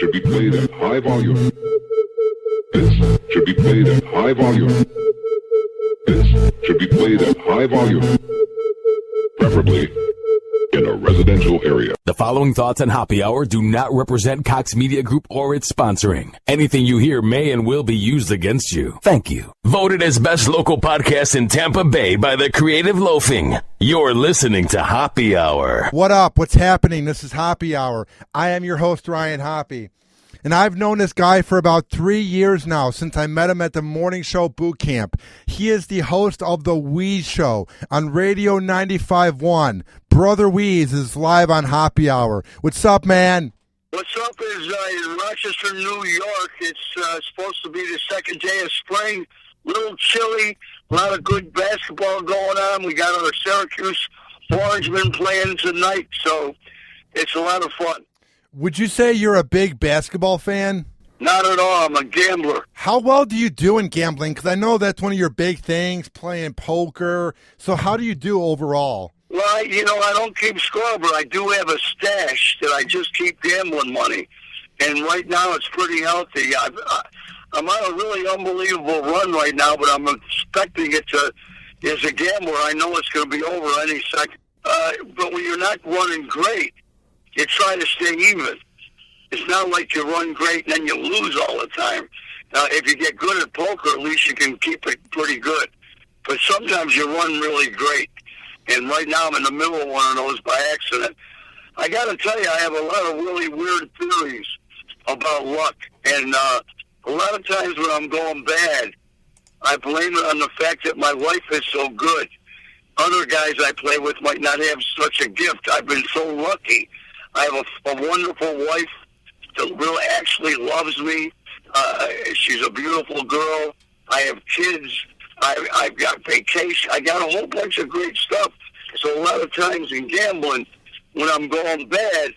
should be played at high volume. This should be played at high volume. This should be played at high volume. Preferably in a residential area. The following thoughts on Hoppe Hour do not represent Cox Media Group or its sponsoring. Anything you hear may and will be used against you. Thank you. Voted as best local podcast in Tampa Bay by the Creative Loafing. You're listening to Hoppe Hour. What up? What's happening? This is Hoppe Hour. I am your host, Ryan Hoppe. And I've known this guy for about 3 years now, since I met him at the morning show boot camp. He is the host of the Wease Show on Radio 95.1. Brother Wease is live on Hoppe Hour. What's up, man? What's up is in Rochester, New York. It's supposed to be the second day of spring. A little chilly, a lot of good basketball going on. We got our Syracuse Orangemen playing tonight, so it's a lot of fun. Would you say you're a big basketball fan? Not at all. I'm a gambler. How well do you do in gambling? Because I know that's one of your big things, playing poker. So how do you do overall? Well, I don't keep score, but I do have a stash that I just keep gambling money. And right now it's pretty healthy. I'm on a really unbelievable run right now, but I'm expecting it to, as a gambler, I know it's going to be over any second. But when you're not running great, you try to stay even. It's not like you run great and then you lose all the time. If you get good at poker, at least you can keep it pretty good. But sometimes you run really great. And right now I'm in the middle of one of those by accident. I got to tell you, I have a lot of really weird theories about luck. And a lot of times when I'm going bad, I blame it on the fact that my wife is so good. Other guys I play with might not have such a gift. I've been so lucky. I have a wonderful wife that really actually loves me. She's a beautiful girl. I have kids. I've got vacation. I got a whole bunch of great stuff. So a lot of times in gambling, when I'm going bad,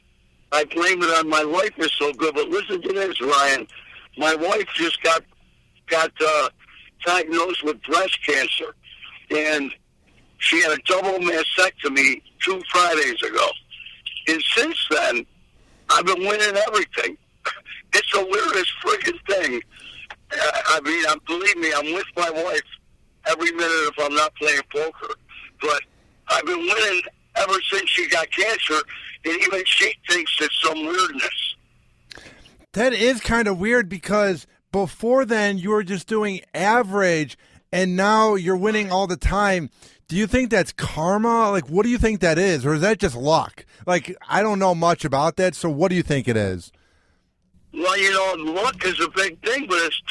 I blame it on my wife is so good. But listen to this, Ryan. My wife just got diagnosed with breast cancer, and she had a double mastectomy 2 Fridays ago. And since then, I've been winning everything. It's the weirdest friggin' thing. Believe me, I'm with my wife every minute if I'm not playing poker. But I've been winning ever since she got cancer, and even she thinks it's some weirdness. That is kind of weird because before then you were just doing average, and now you're winning all the time. Do you think that's karma? Like, what do you think that is? Or is that just luck? Like, I don't know much about that, so what do you think it is? Well, luck is a big thing, but it's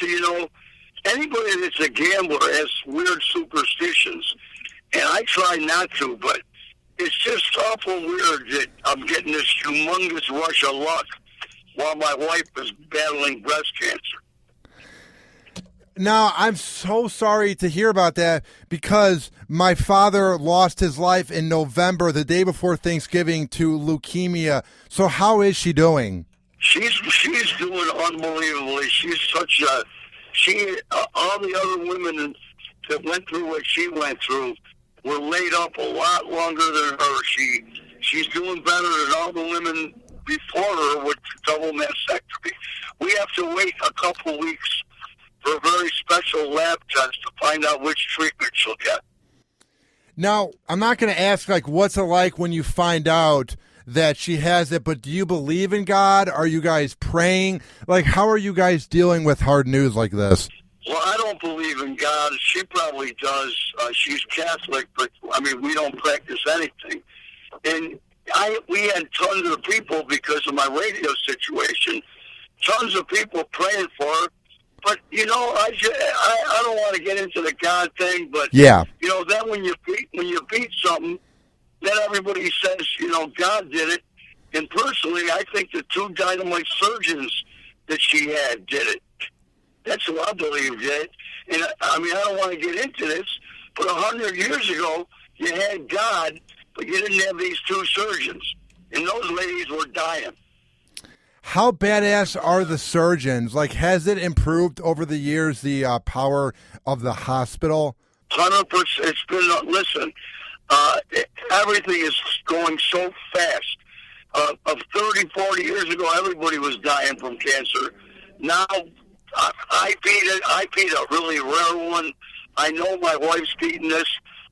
anybody that's a gambler has weird superstitions. And I try not to, but it's just awful weird that I'm getting this humongous rush of luck while my wife is battling breast cancer. Now, I'm so sorry to hear about that because my father lost his life in November, the day before Thanksgiving, to leukemia. So how is she doing? She's doing unbelievably. All the other women that went through what she went through were laid up a lot longer than her. She's doing better than all the women before her with double mastectomy. We have to wait a couple weeks for a very special lab test to find out which treatment she'll get. Now, I'm not going to ask, what's it like when you find out that she has it, but do you believe in God? Are you guys praying? How are you guys dealing with hard news like this? Well, I don't believe in God. She probably does. She's Catholic, but, we don't practice anything. And we had tons of people, because of my radio situation, tons of people praying for her. But, I don't want to get into the God thing, but, yeah. Then when you beat something, then everybody says, God did it. And personally, I think the 2 dynamite surgeons that she had did it. That's who I believe did. And, I don't want to get into this, but 100 years ago, you had God, but you didn't have these 2 surgeons. And those ladies were dying. How badass are the surgeons? Has it improved over the years, the power of the hospital? 100%. It's been, listen, everything is going so fast. of 30, 40 years ago, everybody was dying from cancer. Now, I beat a really rare one. I know my wife's beating this.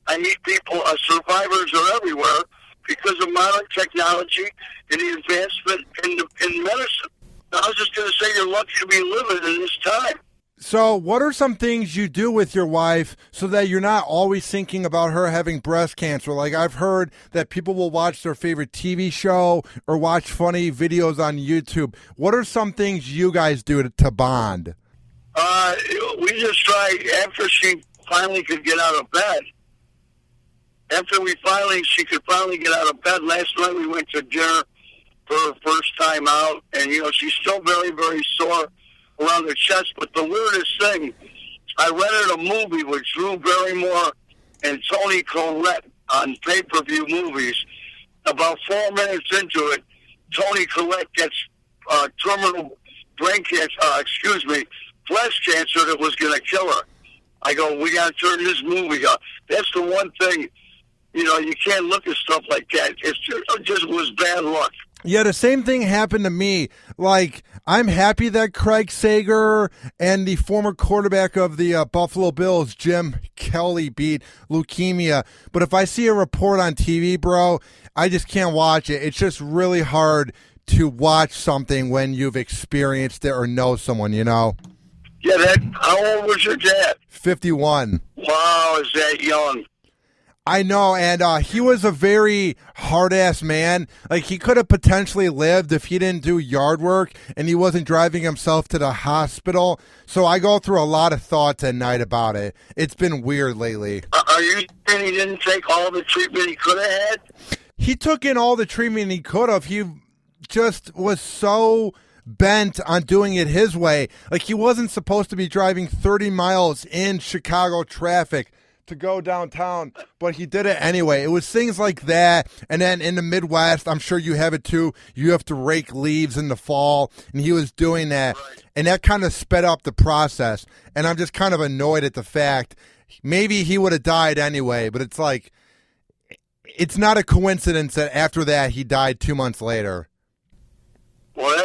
I meet people, survivors are everywhere because of modern technology and the advancement in medicine. I was just going to say you're lucky to be living in this time. So what are some things you do with your wife so that you're not always thinking about her having breast cancer? Like I've heard that people will watch their favorite TV show or watch funny videos on YouTube. What are some things you guys do to bond? We just try, after she finally could get out of bed, she could finally get out of bed. Last night we went to dinner for her first time out, and, she's still very, very sore around her chest. But the weirdest thing, I rented a movie with Drew Barrymore and Toni Collette on pay-per-view movies. About 4 minutes into it, Toni Collette gets terminal brain cancer, breast cancer that was going to kill her. I go, we got to turn this movie up. That's the one thing, you can't look at stuff like that. It just was bad luck. Yeah, the same thing happened to me. Like, I'm happy that Craig Sager and the former quarterback of the Buffalo Bills, Jim Kelly, beat leukemia. But if I see a report on TV, bro, I just can't watch it. It's just really hard to watch something when you've experienced it or know someone, Yeah, how old was your dad? 51. Wow, is that young? I know, and he was a very hard-ass man. Like, he could have potentially lived if he didn't do yard work and he wasn't driving himself to the hospital. So I go through a lot of thoughts at night about it. It's been weird lately. Are you saying he didn't take all the treatment he could have had? He took in all the treatment he could have. He just was so bent on doing it his way. Like, he wasn't supposed to be driving 30 miles in Chicago traffic to go downtown, but he did it anyway. It was things like that. And then in the Midwest, I'm sure you have it too, you have to rake leaves in the fall, and he was doing that. Right. And that kind of sped up the process. And I'm just kind of annoyed at the fact maybe he would have died anyway, but it's like, it's not a coincidence that after that he died 2 months later. Well,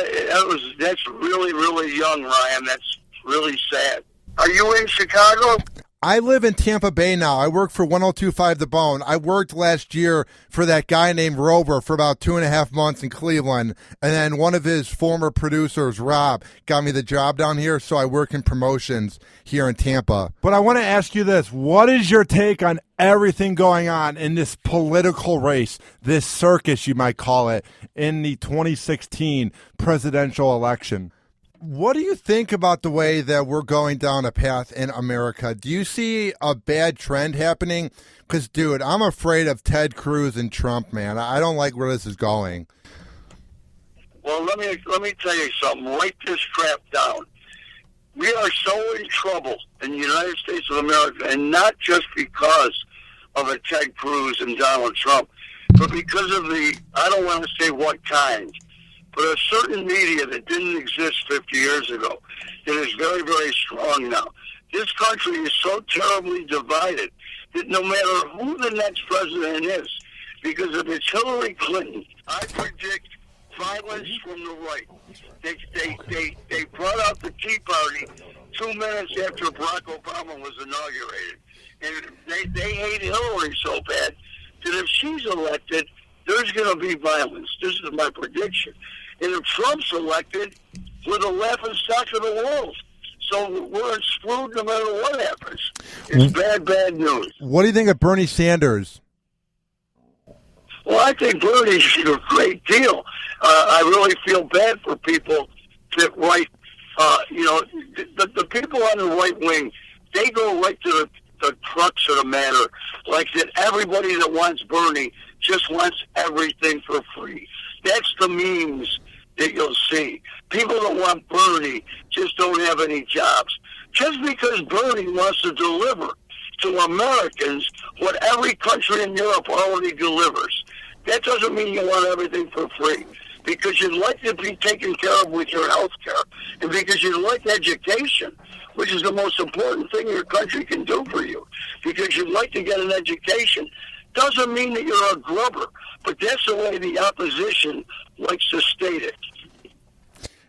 that's really, really young, Ryan. That's really sad. Are you in Chicago? I live in Tampa Bay now. I work for 102.5 The Bone. I worked last year for that guy named Rover for about 2.5 months in Cleveland. And then one of his former producers, Rob, got me the job down here, so I work in promotions here in Tampa. But I want to ask you this. What is your take on everything going on in this political race, this circus, you might call it, in the 2016 presidential election? What do you think about the way that we're going down a path in America? Do you see a bad trend happening? Because, dude, I'm afraid of Ted Cruz and Trump, man. I don't like where this is going. Well, let me tell you something. Write this crap down. We are so in trouble in the United States of America, and not just because of a Ted Cruz and Donald Trump, but because of I don't want to say what kind, but a certain media that didn't exist 50 years ago that is very, very strong now. This country is so terribly divided that no matter who the next president is, because if it's Hillary Clinton, I predict violence from the right. They brought out the Tea Party 2 minutes after Barack Obama was inaugurated. And they hate Hillary so bad that if she's elected, there's going to be violence. This is my prediction. And if Trump's elected, we're the laughing stock of the world. So we're screwed no matter what happens. It's bad news. What do you think of Bernie Sanders? Well, I think Bernie's a great deal. I really feel bad for people that write, the people on the right wing, they go right to the crux of the matter. Like that everybody that wants Bernie just wants everything for free. That's the memes that you'll see. People that want Bernie just don't have any jobs. Just because Bernie wants to deliver to Americans what every country in Europe already delivers, that doesn't mean you want everything for free. Because you'd like to be taken care of with your health care. And because you like education, which is the most important thing your country can do for you. Because you'd like to get an education doesn't mean that you're a grubber. But that's the way the opposition likes to state it.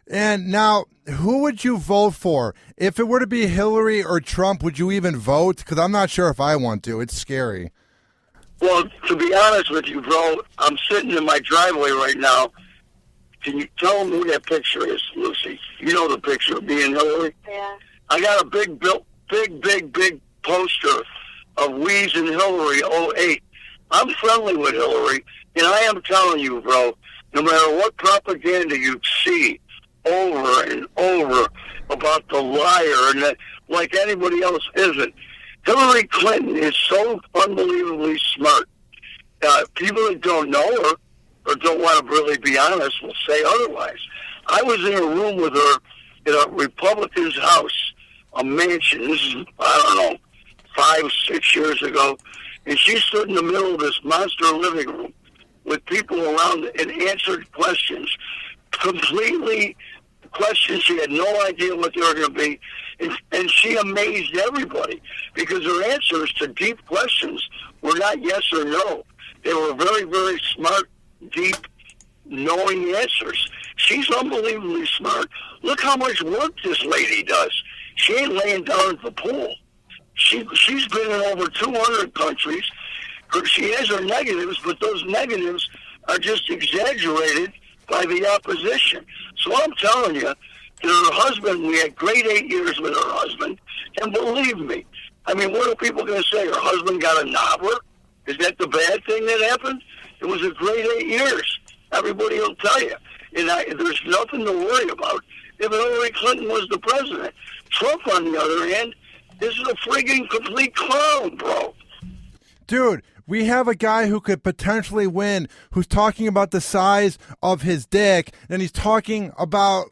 And now, who would you vote for? If it were to be Hillary or Trump, would you even vote? Because I'm not sure if I want to. It's scary. Well, to be honest with you, bro, I'm sitting in my driveway right now. Can you tell me who that picture is, Lucy? You know the picture of me and Hillary? Yeah. I got a big poster of Wease and Hillary 08. I'm friendly with Hillary, and I am telling you, bro, no matter what propaganda you see over and over about the liar and that, like anybody else isn't, Hillary Clinton is so unbelievably smart. People that don't know her or don't want to really be honest will say otherwise. I was in a room with her in a Republican's house, a mansion. This is, I don't know, 5, 6 years ago. And she stood in the middle of this monster living room with people around and answered questions. Completely questions she had no idea what they were going to be. And she amazed everybody because her answers to deep questions were not yes or no. They were very, very smart, deep, knowing answers. She's unbelievably smart. Look how much work this lady does. She ain't laying down at the pool. She's been in over 200 countries. She has her negatives, but those negatives are just exaggerated by the opposition. So I'm telling you, her husband, we had great 8 years with her husband, and believe me, I mean, what are people going to say? Her husband got a knobbler? Is that the bad thing that happened? It was a great 8 years. Everybody will tell you. And there's nothing to worry about if Hillary Clinton was the president. Trump, on the other hand, is a friggin' complete clown, bro. Dude, we have a guy who could potentially win who's talking about the size of his dick, and he's talking about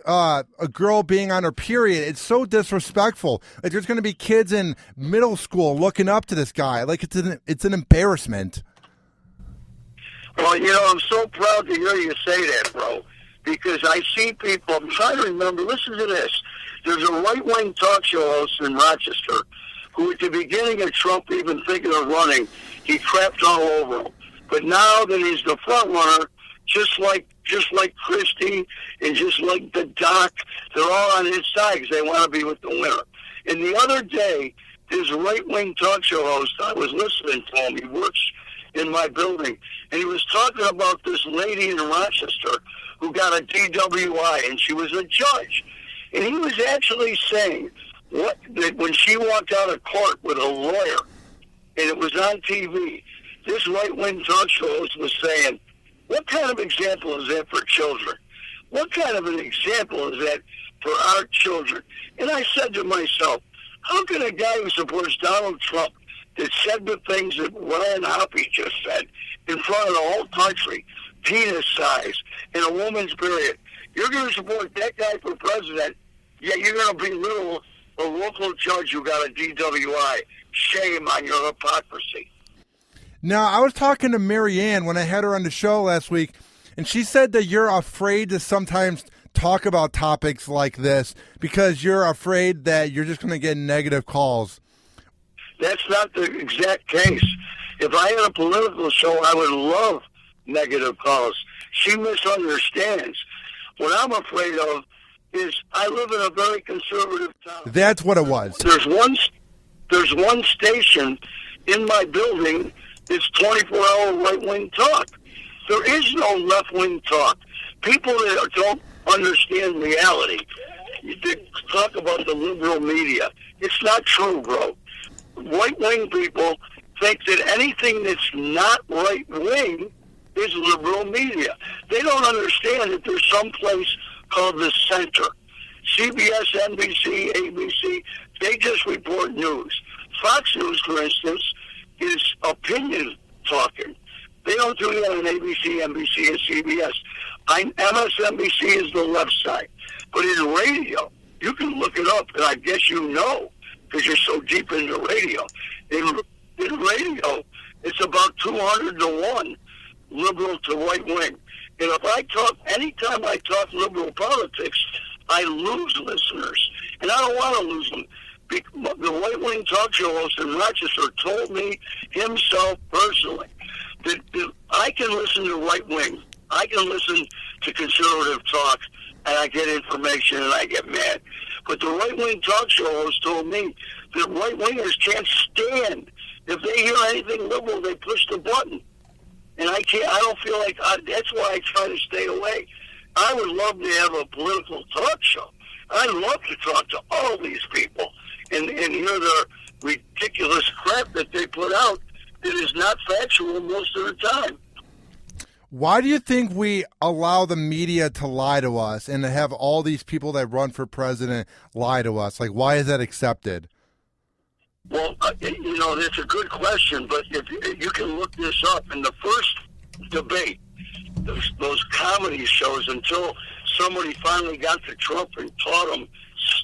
a girl being on her period. It's so disrespectful. Like, there's going to be kids in middle school looking up to this guy. Like, it's an embarrassment. Well, you know, I'm so proud to hear you say that, bro, because I see people, I'm trying to remember, listen to this. There's a right-wing talk show host in Rochester who, at the beginning of Trump even thinking of running, he crapped all over him. But now that he's the front runner, just like Christie and just like the Doc, they're all on his side because they want to be with the winner. And the other day, this right-wing talk show host, I was listening to him. He works in my building, and he was talking about this lady in Rochester who got a DWI, and she was a judge. And he was actually saying that when she walked out of court with a lawyer, and it was on TV, this right-wing talk show host was saying, what kind of example is that for children? What kind of an example is that for our children? And I said to myself, how can a guy who supports Donald Trump that said the things that Ryan Hoppe just said in front of the whole country, penis size, and a woman's period, you're going to support that guy for president, yet you're going to belittle a local judge who got a DWI. Shame on your hypocrisy. Now, I was talking to Marianne when I had her on the show last week, and she said that you're afraid to sometimes talk about topics like this because you're afraid that you're just going to get negative calls. That's not the exact case. If I had a political show, I would love negative calls. She misunderstands. What I'm afraid of is I live in a very conservative town. That's what it was. There's one station in my building. It's 24-hour right-wing talk. There is no left-wing talk. People that don't understand reality, they talk about the liberal media. It's not true, bro. Right-wing people think that anything that's not right-wing is liberal media. They don't understand that there's some place called the center. CBS, NBC, ABC, they just report news. Fox News, for instance, is opinion talking. They don't do that on ABC, NBC, and CBS. MSNBC is the left side. But in radio, you can look it up, and I guess you know, because you're so deep into radio. In radio, it's about 200 to 1, liberal to right wing. And if I talk, anytime I talk liberal politics, I lose listeners. And I don't want to lose them. The right-wing talk show host in Rochester told me himself personally that I can listen to right-wing. I can listen to conservative talk, and I get information, and I get mad. But the right-wing talk show host told me that right-wingers can't stand. If they hear anything liberal, they push the button. And I don't feel like, that's why I try to stay away. I would love to have a political talk show. I'd love to talk to all these people and hear their ridiculous crap that they put out that is not factual most of the time. Why do you think we allow the media to lie to us and to have all these people that run for president lie to us? Like, why is that accepted? Well, that's a good question, but if you can look this up. In the first debate, those comedy shows, until somebody finally got to Trump and taught him,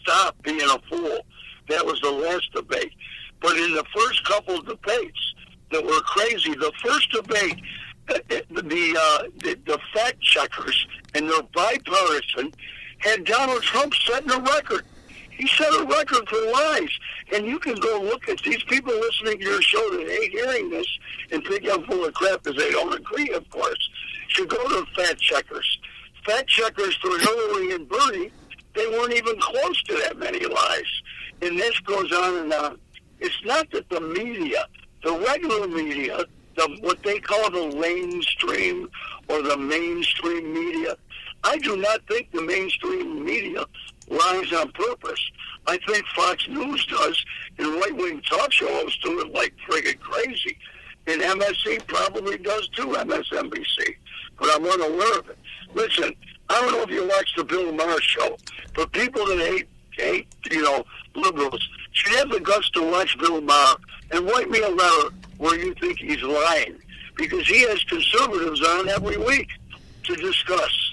stop being a fool. That was the last debate. But in the first couple of debates that were crazy, the first debate, the fact checkers, and they're bipartisan, had Donald Trump setting a record. He set a record for lies. And you can go look at these people listening to your show that hate hearing this and think I'm full of crap because they don't agree, of course. Should go to fact checkers. Fact checkers for Hillary and Bernie, they weren't even close to that many lies. And this goes on and on. It's not that the media, the regular media, what they call the mainstream or the mainstream media, I do not think the mainstream media lies on purpose. I think Fox News does, and right-wing talk show hosts do it like friggin' crazy. And MSC probably does too, MSNBC. But I'm unaware of it. Listen, I don't know if you watch the Bill Maher show, but people that hate liberals should have the guts to watch Bill Maher and write me a letter where you think he's lying, because he has conservatives on every week to discuss.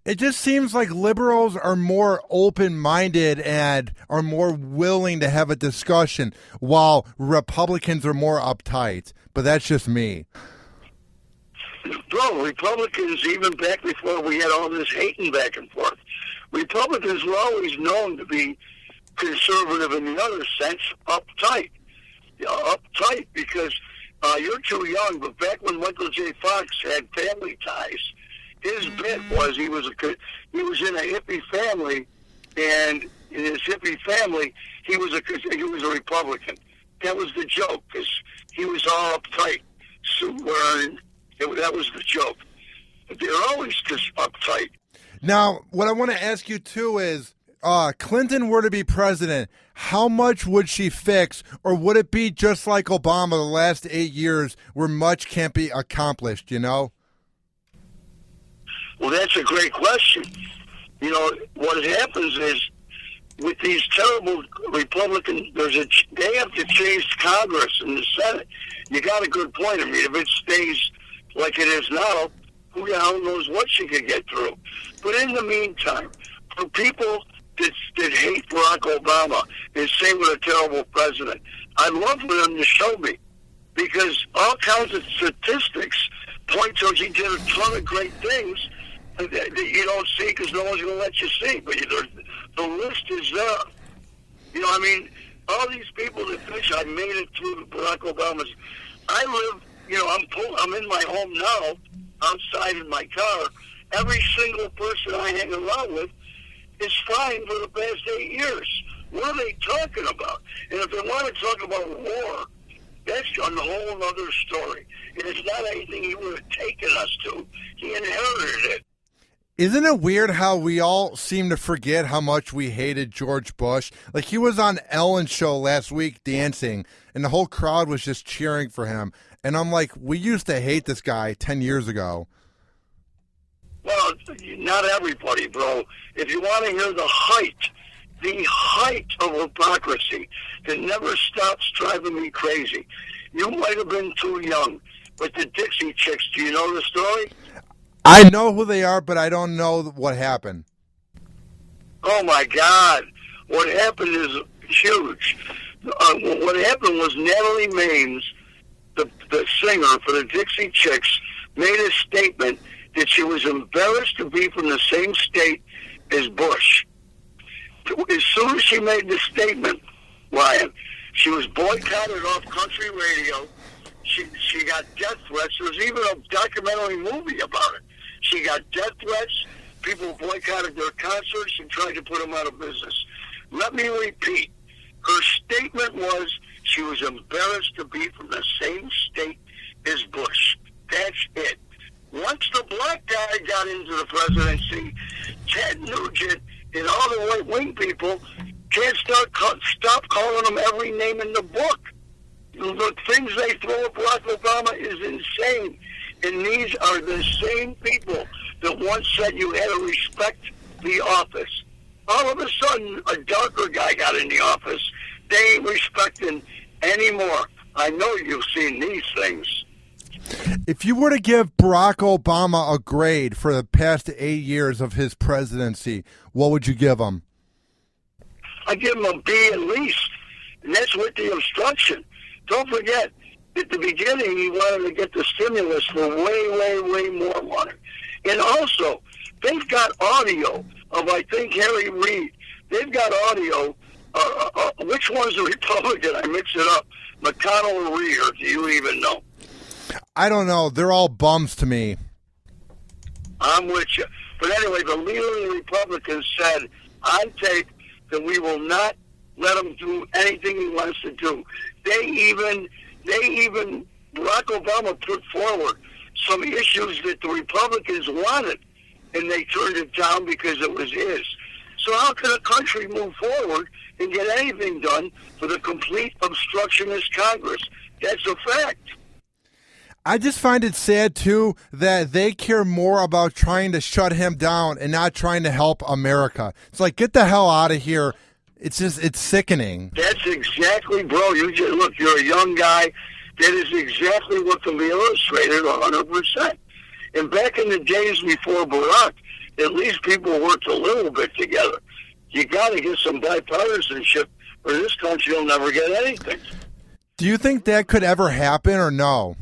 It just seems like liberals are more open-minded and are more willing to have a discussion, while Republicans are more uptight. But that's just me. Bro, Republicans, even back before we had all this hating back and forth, Republicans were always known to be conservative in the other sense, uptight. Uptight because you're too young, but back when Michael J. Fox had family ties, his bit was he was in a hippie family, and in his hippie family he was a Republican. That was the joke, because he was all uptight, suit wearing. That was the joke. But they're always just uptight. Now, what I want to ask you too is, Clinton were to be president, how much would she fix, or would it be just like Obama the last 8 years, where much can't be accomplished? Well, that's a great question. What happens is, with these terrible Republicans, they have to change Congress and the Senate. You got a good point. I mean, if it stays like it is now, who the hell knows what she could get through? But in the meantime, for people that hate Barack Obama and say what a terrible president, I'd love for them to show me, because all kinds of statistics point towards he did a ton of great things that you don't see because no one's going to let you see. But the list is there. All these people that think I made it through Barack Obama's. I live, I'm in my home now, outside in my car. Every single person I hang around with is fine for the past 8 years. What are they talking about? And if they want to talk about war, that's a whole other story. And it's not anything he would have taken us to. He inherited it. Isn't it weird how we all seem to forget how much we hated George Bush? Like, he was on Ellen's show last week dancing, and the whole crowd was just cheering for him. And I'm like, we used to hate this guy 10 years ago. Well, not everybody, bro. If you want to hear the height of hypocrisy that never stops driving me crazy, you might have been too young. But the Dixie Chicks, do you know the story? I know who they are, but I don't know what happened. Oh, my God. What happened is huge. What happened was Natalie Maines, the singer for the Dixie Chicks, made a statement that she was embarrassed to be from the same state as Bush. as soon as she made the statement, Ryan, she was boycotted off country radio. She got death threats. There was even a documentary movie about it. She got death threats. People boycotted their concerts and tried to put them out of business. Let me repeat. Her statement was she was embarrassed to be from the same state as Bush. That's it. Once the black guy got into the presidency, Ted Nugent and all the right-wing people can't stop calling them every name in the book. The things they throw at Barack Obama is insane. And these are the same people that once said you had to respect the office. All of a sudden, a darker guy got in the office. They ain't respecting anymore. I know you've seen these things. If you were to give Barack Obama a grade for the past 8 years of his presidency, what would you give him? I give him a B at least. And that's with the obstruction. Don't forget, at the beginning, he wanted to get the stimulus for way more money. And also, they've got audio of, I think, Harry Reid. They've got audio. Which one's the Republican? I mix it up. McConnell or Reid, or do you even know? I don't know. They're all bums to me. I'm with you. But anyway, the leader of the Republicans said on tape that we will not let him do anything he wants to do. They even Barack Obama put forward some issues that the Republicans wanted, and they turned it down because it was his. So how can a country move forward and get anything done for the complete obstructionist Congress? That's a fact. I just find it sad, too, that they care more about trying to shut him down and not trying to help America. It's like, get the hell out of here. It's sickening. That's exactly, bro. Look, you're a young guy. That is exactly what can be illustrated 100%. And back in the days before Barack, at least people worked a little bit together. You got to get some bipartisanship, or this country will never get anything. Do you think that could ever happen, or no?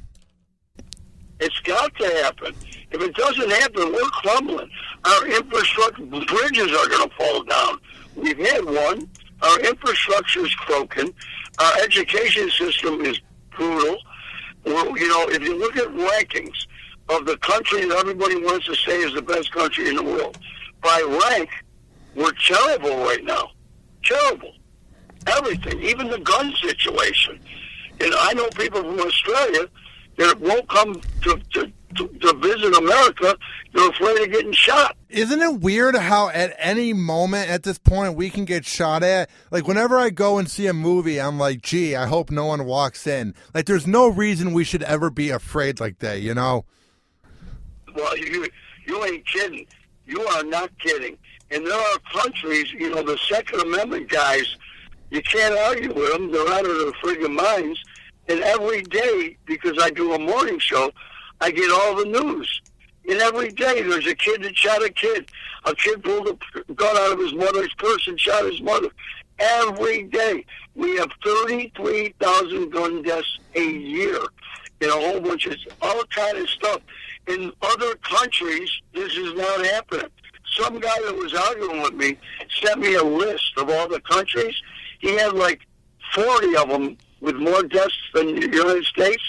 It's got to happen. If it doesn't happen, we're crumbling. Our infrastructure, bridges are going to fall down. We've had one. Our infrastructure is broken. Our education system is brutal. If you look at rankings of the country that everybody wants to say is the best country in the world, by rank, we're terrible right now. Terrible. Everything, even the gun situation. And I know people from Australia that won't come to visit America. They're afraid of getting shot. Isn't it weird how at any moment at this point we can get shot at? Like, whenever I go and see a movie, I'm like, gee, I hope no one walks in. Like, there's no reason we should ever be afraid like that, you know? Well, you ain't kidding. You are not kidding. And there are countries, the Second Amendment guys, you can't argue with them. They're out of their friggin' minds. And every day, because I do a morning show, I get all the news. And every day there's a kid that shot a kid. A kid pulled a gun out of his mother's purse and shot his mother. Every day. We have 33,000 gun deaths a year. And a whole bunch of all kind of stuff. In other countries, this is not happening. Some guy that was arguing with me sent me a list of all the countries. He had like 40 of them with more deaths than the United States,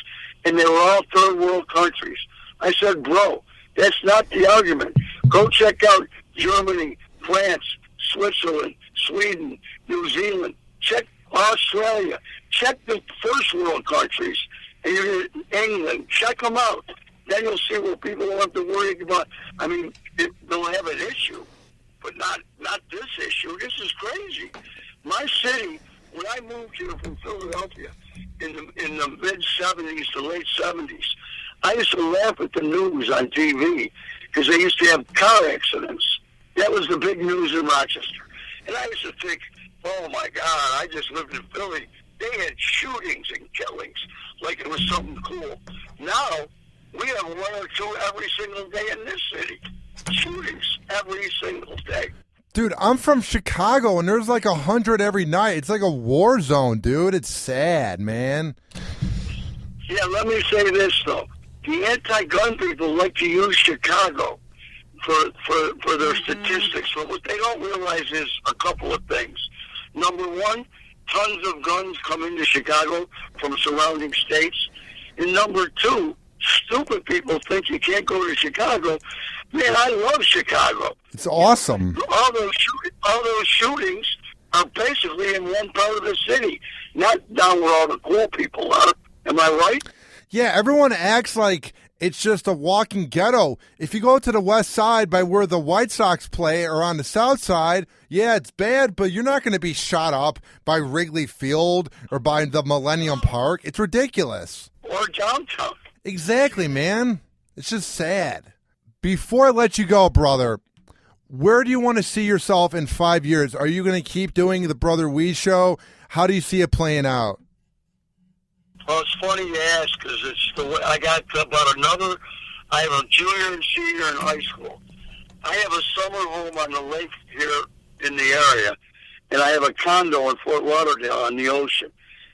and they were all third world countries. I said, bro, that's not the argument. Go check out Germany, France, Switzerland, Sweden, New Zealand. Check Australia. Check the first world countries. And you're in England. Check them out. Then you'll see what people don't have to worry about. I mean, they'll have an issue, but not this issue. This is crazy. My city, when I moved here from Philadelphia in the mid-'70s to late '70s, I used to laugh at the news on TV because they used to have car accidents. That was the big news in Rochester. And I used to think, oh, my God, I just lived in Philly. They had shootings and killings like it was something cool. Now, we have one or two every single day in this city. Shootings every single day. Dude, I'm from Chicago, and there's like 100 every night. It's like a war zone, dude. It's sad, man. Yeah, let me say this, though. The anti-gun people like to use Chicago for their statistics. But what they don't realize is a couple of things. Number one, tons of guns come into Chicago from surrounding states. And number two, stupid people think you can't go to Chicago. Man, I love Chicago. It's awesome. All those shootings are basically in one part of the city, not down where all the cool people are. Am I right? Yeah, everyone acts like it's just a walking ghetto. If you go to the west side by where the White Sox play or on the south side, yeah, it's bad, but you're not going to be shot up by Wrigley Field or by the Millennium Park. It's ridiculous. Or downtown. Exactly, man. It's just sad. Before I let you go, brother, where do you want to see yourself in 5 years? Are you going to keep doing the Brother Wease Show? How do you see it playing out? Well, it's funny you ask because it's the way I got about another. I have a junior and senior in high school. I have a summer home on the lake here in the area, and I have a condo in Fort Lauderdale on the ocean.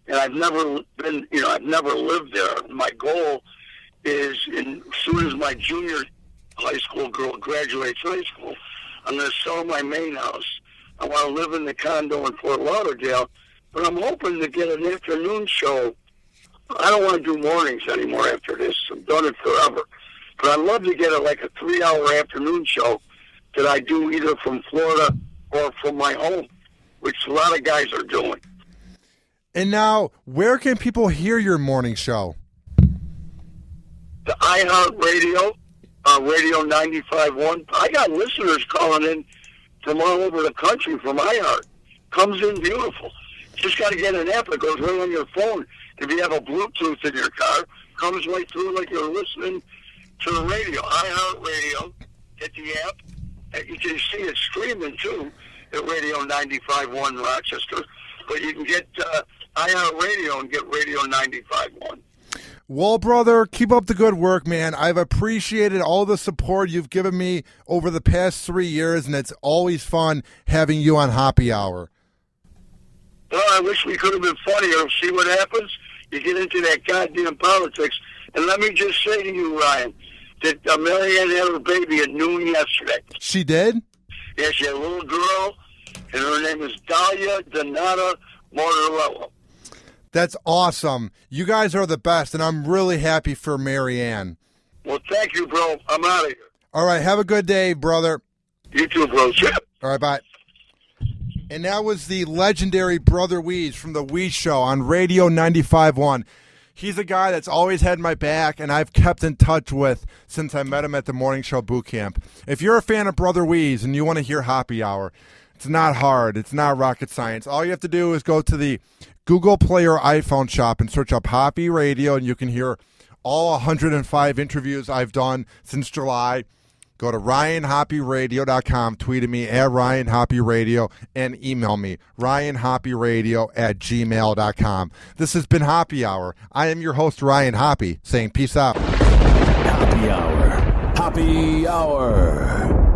And I've never been, I've never lived there. My goal is, as soon as my junior high school girl graduates high school, I'm going to sell my main house. I want to live in the condo in Fort Lauderdale, but I'm hoping to get an afternoon show. I don't want to do mornings anymore after this. I've done it forever. But I'd love to get a 3-hour afternoon show that I do either from Florida or from my home, which a lot of guys are doing. And now, where can people hear your morning show? The iHeartRadio, Radio 95.1. I got listeners calling in from all over the country from iHeart. Comes in beautiful. Just got to get an app that goes right on your phone. If you have a Bluetooth in your car, comes right through like you're listening to the radio. iHeartRadio, get the app. And you can see it streaming, too, at Radio 95.1 Rochester. But you can get iHeartRadio and get Radio 95.1. Well, brother, keep up the good work, man. I've appreciated all the support you've given me over the past 3 years, and it's always fun having you on Hoppe Hour. Well, I wish we could have been funnier. See what happens? You get into that goddamn politics. And let me just say to you, Ryan, that Marianne had her baby at noon yesterday. She did? Yeah, she had a little girl, and her name is Dahlia Donata Mortarello. That's awesome. You guys are the best, and I'm really happy for Marianne. Well, thank you, bro. I'm out of here. All right, have a good day, brother. You too, bro. All right, bye. And that was the legendary Brother Wease from the Wease Show on Radio 95.1. He's a guy that's always had my back, and I've kept in touch with since I met him at the Morning Show Boot Camp. If you're a fan of Brother Wease and you want to hear Hoppe Hour, it's not hard. It's not rocket science. All you have to do is go to the Google Play or iPhone shop and search up Hoppe Radio, and you can hear all 105 interviews I've done since July. Go to RyanHoppeRadio.com, tweet at me at RyanHoppeRadio, and email me, RyanHoppeRadio@gmail.com. This has been Hoppe Hour. I am your host, Ryan Hoppe, saying peace out. Hoppe Hour. Hoppe Hour.